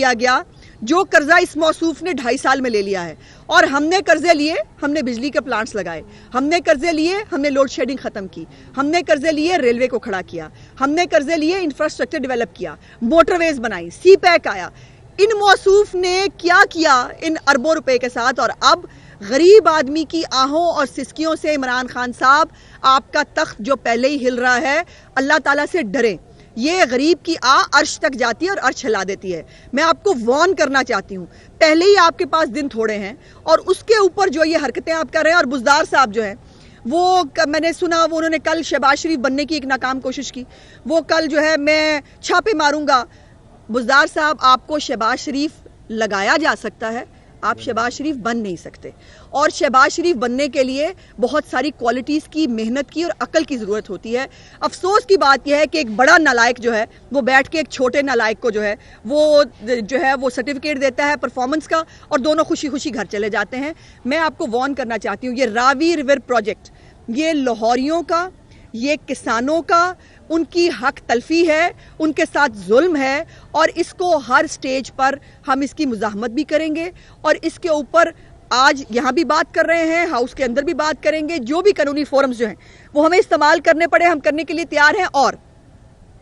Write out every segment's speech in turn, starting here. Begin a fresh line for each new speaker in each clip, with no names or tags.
किया गया। जो कर्जा इस मौसूफ ने 2.5 साल में ले लिया है, और हमने कर्जे लिए, हमने बिजली के प्लांट्स लगाए, हमने कर्जे लिए, हमने लोड शेडिंग खत्म की, हमने कर्जे लिए, रेलवे को खड़ा किया, हमने कर्जे लिए, इंफ्रास्ट्रक्चर डेवलप किया, मोटरवेज बनाई, सी पैक आया। इन मौसूफ ने क्या किया इन अरबों रुपए के साथ? और अब गरीब आदमी की आहों और सिसकियों से इमरान खान साहब, आपका तख्त जो पहले ही हिल रहा है, अल्लाह ताला से डरें। ये गरीब की अर्श तक जाती है और अर्श हिला देती है। मैं आपको वार्न करना चाहती हूँ, पहले ही आपके पास दिन थोड़े हैं और उसके ऊपर जो ये हरकतें आप कर रहे हैं। और बुज़दार साहब जो है वो, मैंने सुना वो उन्होंने कल शहबाज शरीफ बनने की एक नाकाम कोशिश की, वो कल जो है मैं छापे मारूंगा। बुज़दार साहब, आपको शहबाज शरीफ लगाया जा सकता है, आप शहबाज शरीफ बन नहीं सकते। और शहबाज शरीफ बनने के लिए बहुत सारी क्वालिटीज़ की, मेहनत की और अकल की ज़रूरत होती है। अफसोस की बात यह है कि एक बड़ा नालायक जो है वो बैठ के एक छोटे नालायक को जो है वो सर्टिफिकेट देता है परफॉर्मेंस का, और दोनों खुशी खुशी घर चले जाते हैं। मैं आपको वार्न करना चाहती हूँ, ये रावी रिवर प्रोजेक्ट, ये लाहौरियों का, ये किसानों का, उनकी हक तलफी है, उनके साथ जुल्म है, और इसको हर स्टेज पर हम इसकी मुज़ाहमत भी करेंगे। और इसके ऊपर आज यहाँ भी बात कर रहे हैं, हाउस के अंदर भी बात करेंगे। जो भी कानूनी फोरम्स जो हैं वो हमें इस्तेमाल करने पड़े, हम करने के लिए तैयार हैं। और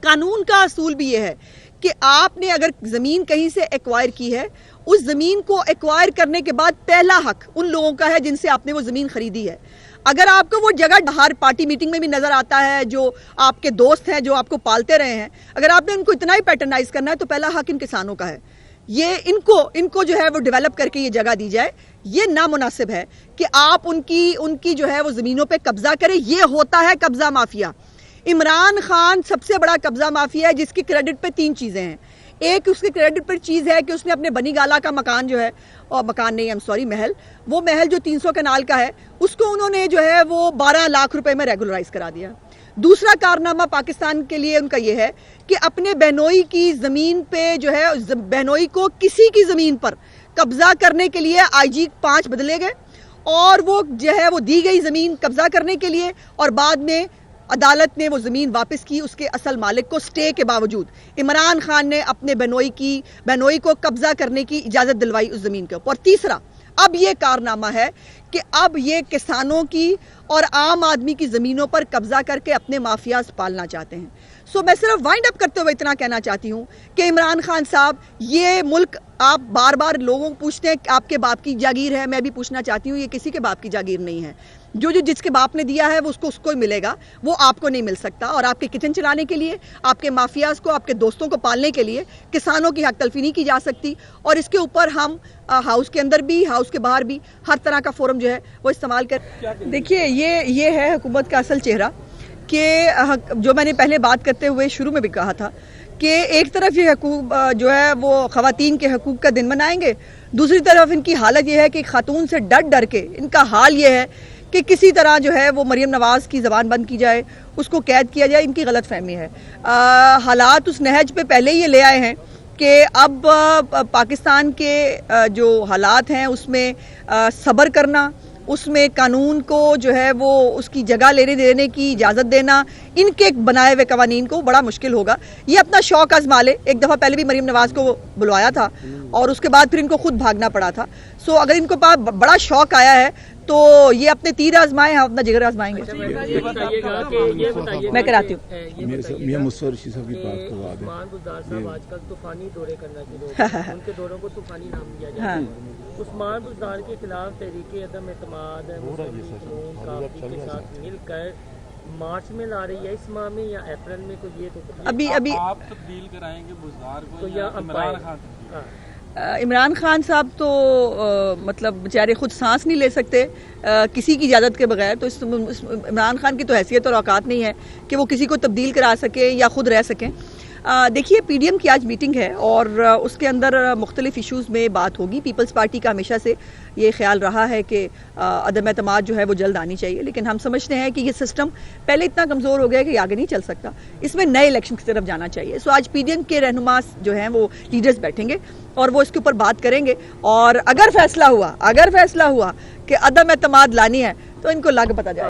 कानून का असूल भी ये है कि आपने अगर ज़मीन कहीं से एक्वायर की है, उस ज़मीन को एक्वायर करने के बाद पहला हक उन लोगों का है जिनसे आपने वो ज़मीन खरीदी है। अगर आपको वो जगह बाहर पार्टी मीटिंग में भी नजर आता है, जो आपके दोस्त हैं, जो आपको पालते रहे हैं, अगर आपने इनको इतना ही पैटर्नाइज करना है तो पहला हक इन किसानों का है। ये इनको जो है वो डेवलप करके ये जगह दी जाए। ये नामुनासिब है कि आप उनकी जो है वो ज़मीनों पे कब्जा करें। ये होता है कब्जा माफिया। इमरान खान सबसे बड़ा कब्जा माफिया है जिसकी क्रेडिट पे 3 चीज़ें हैं। एक उसके क्रेडिट पर चीज़ है कि उसने अपने बनी गाला का मकान जो है, और मकान नहीं, महल, वो महल जो 300 कनाल का है, उसको उन्होंने जो है वो 12 लाख रुपए में रेगुलराइज करा दिया। दूसरा कारनामा पाकिस्तान के लिए उनका ये है कि अपने बहनोई की ज़मीन पे जो है, बहनोई को किसी की ज़मीन पर कब्जा करने के लिए IG 5 बदले गए, और वो जो है वो दी गई ज़मीन कब्जा करने के लिए, और बाद में अदालत ने वो ज़मीन वापस की उसके असल मालिक को, स्टे के बावजूद इमरान खान ने अपने बहनोई को कब्जा करने की इजाज़त दिलवाई उस ज़मीन के ऊपर। और तीसरा, अब ये कारनामा है कि अब ये किसानों की और आम आदमी की ज़मीनों पर कब्जा करके अपने माफियाज पालना चाहते हैं। सो मैं सिर्फ वाइंड अप करते हुए इतना कहना चाहती हूँ कि इमरान खान साहब, ये मुल्क, आप बार बार लोगों को पूछते हैं कि आपके बाप की जागीर है। मैं भी पूछना चाहती हूँ, ये किसी के बाप की जागीर नहीं है। जो जिसके बाप ने दिया है वो उसको ही मिलेगा, वो आपको नहीं मिल सकता। और आपके किचन चलाने के लिए, आपके माफियाज को, आपके दोस्तों को पालने के लिए किसानों की हक तलफी नहीं की जा सकती। और इसके ऊपर हम हाउस के अंदर भी, हाउस के बाहर भी हर तरह का फोरम जो है वो इस्तेमाल कर। देखिए, ये है हुकूमत का असल चेहरा, कि जो मैंने पहले बात करते हुए शुरू में भी कहा था कि एक तरफ ये हकूक जो है वो ख़वातीन के हकूक़ का दिन मनाएंगे, दूसरी तरफ इनकी हालत ये है कि खातून से डर के इनका हाल ये है कि किसी तरह जो है वो मरियम नवाज की ज़बान बंद की जाए, उसको कैद किया जाए। इनकी गलत फहमी है। हालात उस नहज पे पहले ही ये ले आए हैं कि अब पाकिस्तान के जो हालात हैं उसमें सब्र करना, उसमें कानून को जो है वो उसकी जगह लेने देने की इजाज़त देना, इनके बनाए हुए कवानीन को बड़ा मुश्किल होगा। ये अपना शौक आजमा ले। एक दफ़ा पहले भी मरियम नवाज को बुलवाया था और उसके बाद फिर इनको खुद भागना पड़ा था। सो अगर इनको पास बड़ा शौक आया है तो ये अपने तीर आजमाएं, हम अपना जिगर आजमाएंगे। मैं कराती हूँ।
आजकल तूफानी दौरे करना चाहिए, उनके दौरों को तूफानी नाम दिया जाता है। उस्मान बुज़दार के खिलाफ तहरीके अदम एतमाद के साथ मिलकर मार्च में ला रही है इस माह में या अप्रैल में, तो ये तो
अभी आप तब्दील कराएंगे बुज़दार को
तो या
इमरान खान?
इमरान खान साहब तो मतलब बेचारे खुद सांस नहीं ले सकते किसी की इजाज़त के बगैर। तो इमरान खान की तो हैसियत और औकात नहीं है कि वो किसी को तब्दील करा सके या खुद रह सकें। देखिए, PDM की आज मीटिंग है और उसके अंदर मुख्तलिफ इशूज़ में बात होगी। पीपल्स पार्टी का हमेशा से ये ख्याल रहा है कि अदम एतमाद जो है वो जल्द आनी चाहिए, लेकिन हम समझते हैं कि ये सिस्टम पहले इतना कमज़ोर हो गया है कि आगे नहीं चल सकता। इसमें नए इलेक्शन की तरफ जाना चाहिए। सो आज PDM के रहनुमा जो हैं वो लीडर्स बैठेंगे और वो इसके ऊपर बात करेंगे। और अगर फैसला हुआ कि अदम एतमाद लानी है तो इनको लाग पता जाए।